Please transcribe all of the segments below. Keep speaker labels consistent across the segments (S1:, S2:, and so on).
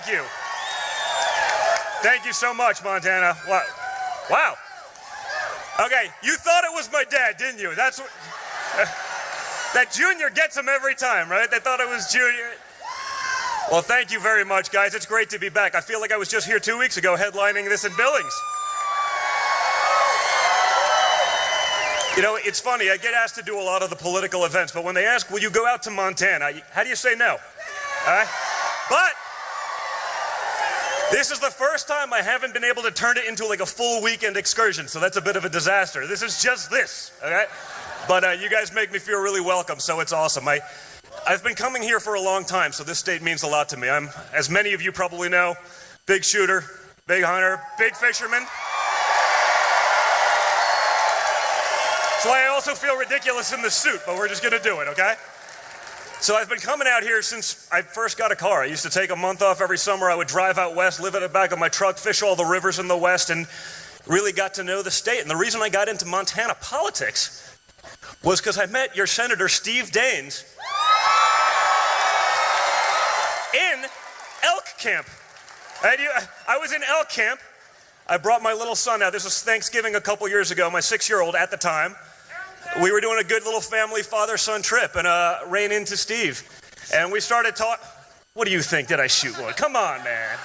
S1: Thank you. Thank you so much, Montana. Wow. Okay, you thought it was my dad, didn't you? That's what... that Junior gets him every time, right? They thought it was Junior. Well, thank you very much, guys. It's great to be back. I feel like I was just here 2 weeks ago headlining this in Billings. You know, it's funny. I get asked to do a lot of the political events, but when they ask, will you go out to Montana? How do you say no? All right? But this is the first time I haven't been able to turn it into like a full weekend excursion, so that's a bit of a disaster. This is just this, okay? But you guys make me feel really welcome, so it's awesome. I've been coming here for a long time, so this state means a lot to me. I'm, as many of you probably know, big shooter, big hunter, big fisherman. That's why I also feel ridiculous in the suit, but we're just gonna do it, okay? So I've been coming out here since I first got a car. I used to take a month off every summer. I would drive out west, live in the back of my truck, fish all the rivers in the west, and really got to know the state. And the reason I got into Montana politics was because I met your Senator Steve Daines in elk camp. I was in elk camp. I brought my little son out. This was Thanksgiving a couple years ago, my 6-year-old at the time. We were doing a good little family father-son trip and ran into Steve. And we started talking. What do you think? Did I shoot one? Come on, man.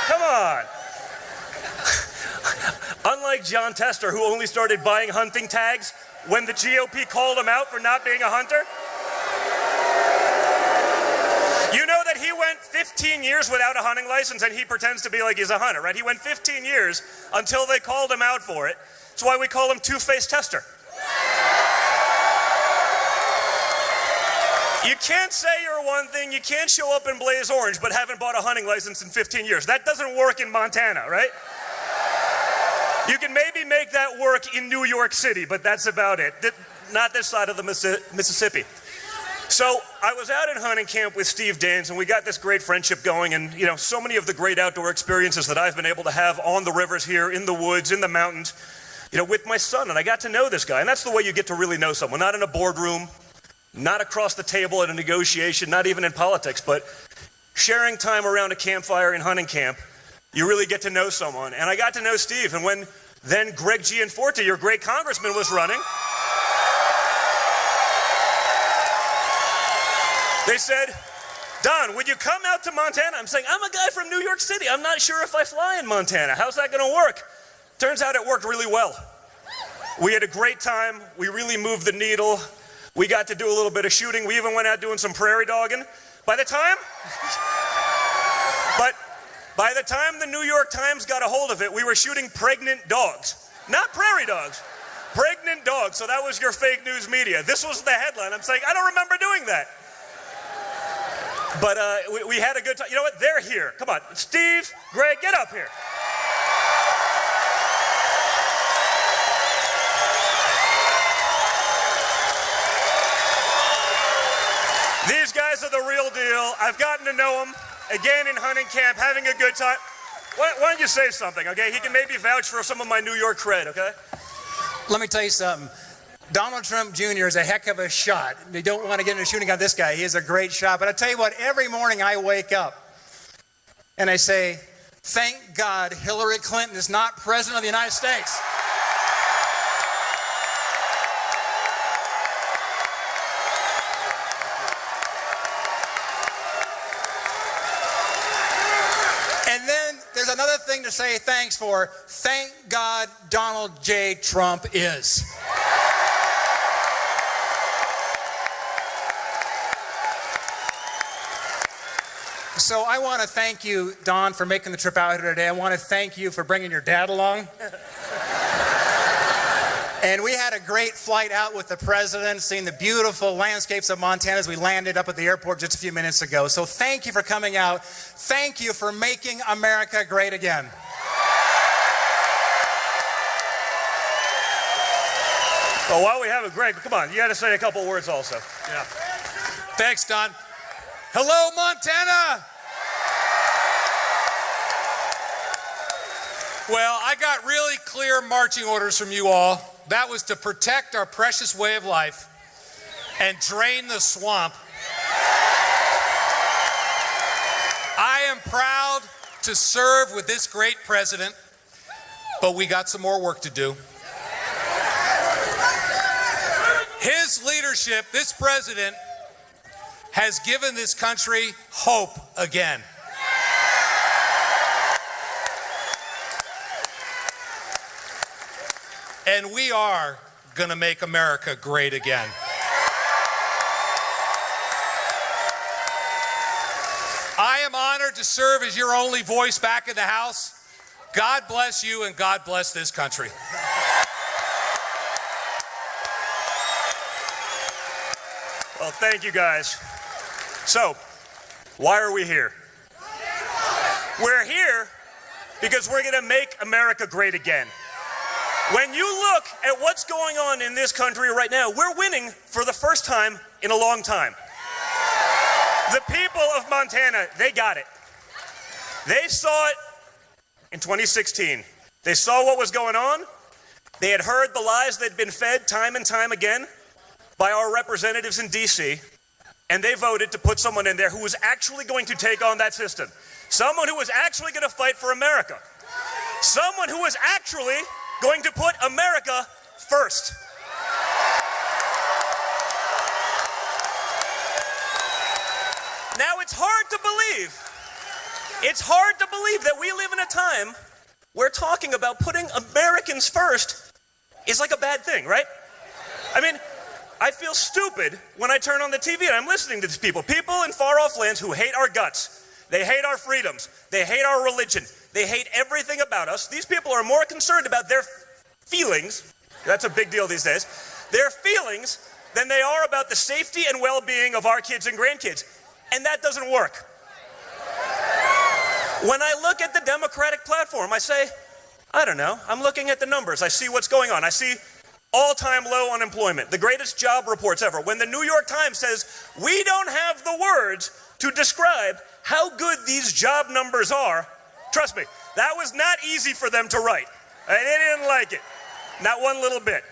S1: Come on. Unlike John Tester, who only started buying hunting tags when the GOP called him out for not being a hunter. You know that he went 15 years without a hunting license and he pretends to be like he's a hunter, right? He went 15 years until they called him out for it. That's why we call him Two-Faced Tester. You can't say you're one thing, you can't show up in Blaze Orange but haven't bought a hunting license in 15 years. That doesn't work in Montana, right? You can maybe make that work in New York City, but that's about it. Not this side of the Mississippi. So I was out at hunting camp with Steve Daines, and we got this great friendship going, and you know, so many of the great outdoor experiences that I've been able to have on the rivers here, in the woods, in the mountains, you know, with my son, and I got to know this guy, and that's the way you get to really know someone, not in a boardroom, not across the table at a negotiation, not even in politics, but sharing time around a campfire in hunting camp, you really get to know someone. And I got to know Steve, and when then Greg Gianforte, your great congressman, was running, they said, Don, would you come out to Montana? I'm saying, I'm a guy from New York City. I'm not sure if I fly in Montana. How's that gonna work? Turns out it worked really well. We had a great time. We really moved the needle. We got to do a little bit of shooting. We even went out doing some prairie dogging. By the time the New York Times got a hold of it, we were shooting pregnant dogs. Not prairie dogs, pregnant dogs. So that was your fake news media. This was the headline. I'm saying, I don't remember doing that. But we had a good time. You know what? They're here. Come on. Steve, Greg, get up here. These guys are the real deal. I've gotten to know them, again, in hunting camp, having a good time. Why don't you say something, okay? He can maybe vouch for some of my New York cred, okay?
S2: Let me tell you something. Donald Trump Jr. is a heck of a shot. You don't want to get into shooting on this guy. He is a great shot. But I tell you what, every morning I wake up and I say, thank God Hillary Clinton is not president of the United States. And then there's another thing to say thanks for. Thank God Donald J. Trump is. So I want to thank you, Don, for making the trip out here today. I want to thank you for bringing your dad along. And we had a great flight out with the president, seeing the beautiful landscapes of Montana as we landed up at the airport just a few minutes ago. So thank you for coming out. Thank you for making America great again.
S1: Well, while we have a Greg, come on, you got to say a couple words also.
S3: Yeah. Thanks, Don. Hello, Montana! Well, I got really clear marching orders from you all. That was to protect our precious way of life and drain the swamp. I am proud to serve with this great president, but we got some more work to do. His leadership, this president, has given this country hope again. And we are going to make America great again. I am honored to serve as your only voice back in the House. God bless you and God bless this country.
S1: Well, thank you guys. So, why are we here? We're here because we're going to make America great again. When you look at what's going on in this country right now, we're winning for the first time in a long time. The people of Montana, they got it. They saw it in 2016. They saw what was going on. They had heard the lies that had been fed time and time again by our representatives in D.C., and they voted to put someone in there who was actually going to take on that system. Someone who was actually going to fight for America. Someone who was actually going to put America first. Now, it's hard to believe. It's hard to believe that we live in a time where talking about putting Americans first is like a bad thing, right? I mean, I feel stupid when I turn on the TV and I'm listening to these people. People in far-off lands who hate our guts. They hate our freedoms. They hate our religion. They hate everything about us. These people are more concerned about their feelings, that's a big deal these days, their feelings than they are about the safety and well-being of our kids and grandkids. And that doesn't work. When I look at the Democratic platform, I say, I don't know. I'm looking at the numbers. I see what's going on. I see all-time low unemployment, the greatest job reports ever. When the New York Times says, we don't have the words to describe how good these job numbers are, trust me, that was not easy for them to write. They didn't like it. Not one little bit.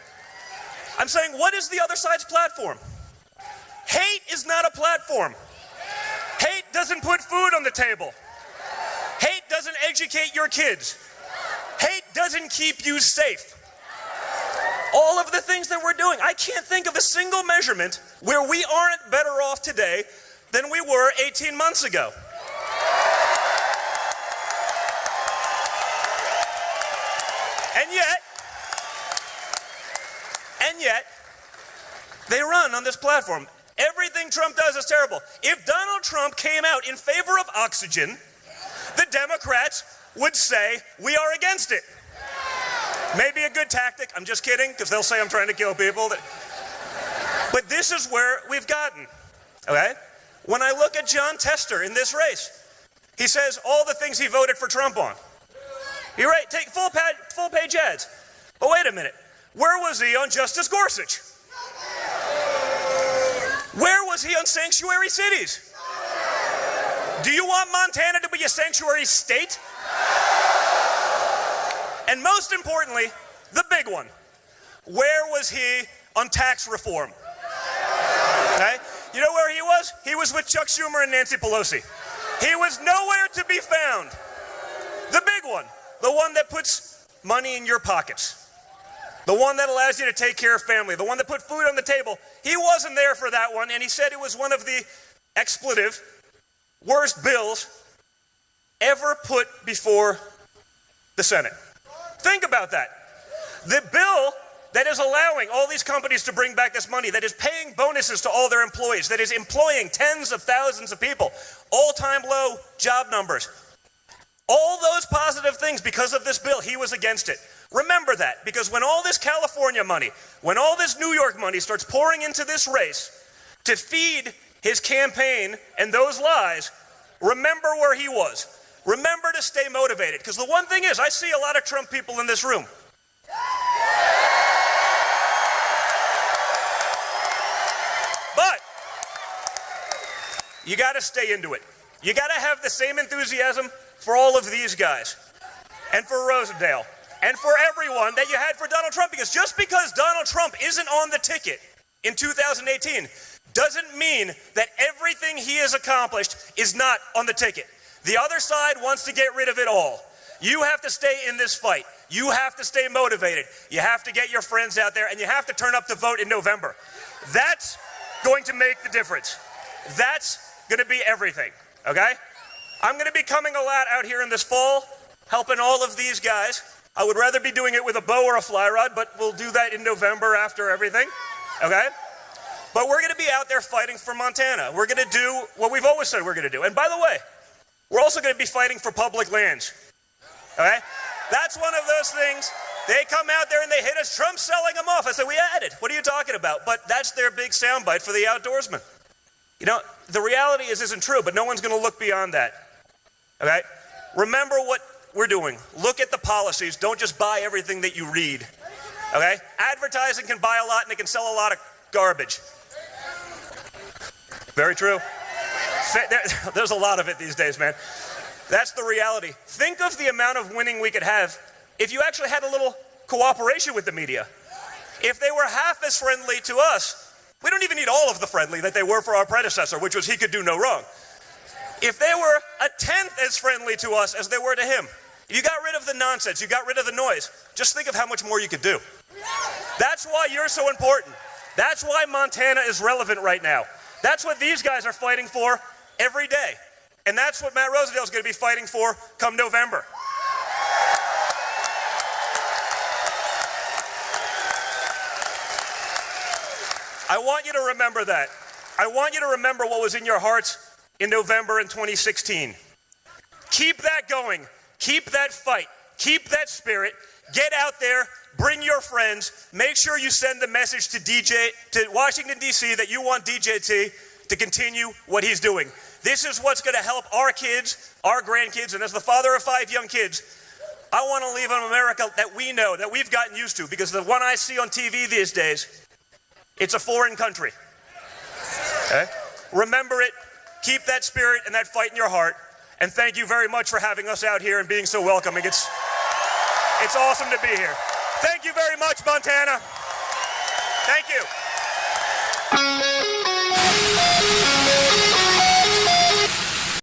S1: I'm saying, what is the other side's platform? Hate is not a platform. Hate doesn't put food on the table. Hate doesn't educate your kids. Hate doesn't keep you safe. All of the things that we're doing, I can't think of a single measurement where we aren't better off today than we were 18 months ago. And yet, they run on this platform. Everything Trump does is terrible. If Donald Trump came out in favor of oxygen, the Democrats would say, we are against it. Maybe a good tactic. I'm just kidding, because they'll say I'm trying to kill people. But this is where we've gotten, okay? When I look at John Tester in this race, he says all the things he voted for Trump on. You're right, take full-page ads. But wait a minute. Where was he on Justice Gorsuch? Where was he on sanctuary cities? Do you want Montana to be a sanctuary state? And most importantly, the big one. Where was he on tax reform? Okay? You know where he was? He was with Chuck Schumer and Nancy Pelosi. He was nowhere to be found. The big one. The one that puts money in your pockets. The one that allows you to take care of family. The one that put food on the table. He wasn't there for that one, and he said it was one of the expletive, worst bills ever put before the Senate. Think about that. The bill that is allowing all these companies to bring back this money, that is paying bonuses to all their employees, that is employing tens of thousands of people, all-time low job numbers. All those positive things because of this bill, he was against it. Remember that, because when all this California money, when all this New York money starts pouring into this race to feed his campaign and those lies, remember where he was. Remember to stay motivated, because the one thing is, I see a lot of Trump people in this room. But you got to stay into it. You got to have the same enthusiasm for all of these guys, and for Rosendale, and for everyone that you had for Donald Trump, because just because Donald Trump isn't on the ticket in 2018 doesn't mean that everything he has accomplished is not on the ticket. The other side wants to get rid of it all. You have to stay in this fight. You have to stay motivated. You have to get your friends out there, and you have to turn up to vote in November. That's going to make the difference. That's going to be everything, okay? I'm going to be coming a lot out here in this fall, helping all of these guys. I would rather be doing it with a bow or a fly rod, but we'll do that in November after everything, okay? But we're going to be out there fighting for Montana. We're going to do what we've always said we're going to do. And by the way, we're also going to be fighting for public lands, okay? That's one of those things. They come out there and they hit us. Trump's selling them off. I said, we had it. What are you talking about? But that's their big soundbite for the outdoorsman. You know, the reality isn't true, but no one's going to look beyond that, okay? Remember what we're doing. Look at the policies. Don't just buy everything that you read, okay? Advertising can buy a lot and it can sell a lot of garbage. Very true. There's a lot of it these days, man. That's the reality. Think of the amount of winning we could have if you actually had a little cooperation with the media. If they were half as friendly to us, we don't even need all of the friendly that they were for our predecessor, which was he could do no wrong. If they were a tenth as friendly to us as they were to him, if you got rid of the nonsense, you got rid of the noise, just think of how much more you could do. That's why you're so important. That's why Montana is relevant right now. That's what these guys are fighting for every day. And that's what Matt Rosedale's going to be fighting for come November. I want you to remember that. I want you to remember what was in your hearts in November in 2016. Keep that going. Keep that fight. Keep that spirit. Get out there. Bring your friends. Make sure you send the message to Washington, D.C. that you want DJT to continue what he's doing. This is what's going to help our kids, our grandkids, and as the father of 5 young kids, I want to leave an America that we know, that we've gotten used to, because the one I see on TV these days, it's a foreign country. Okay? Remember it. Keep that spirit and that fight in your heart. And thank you very much for having us out here and being so welcoming. It's awesome to be here. Thank you very much, Montana. Thank you.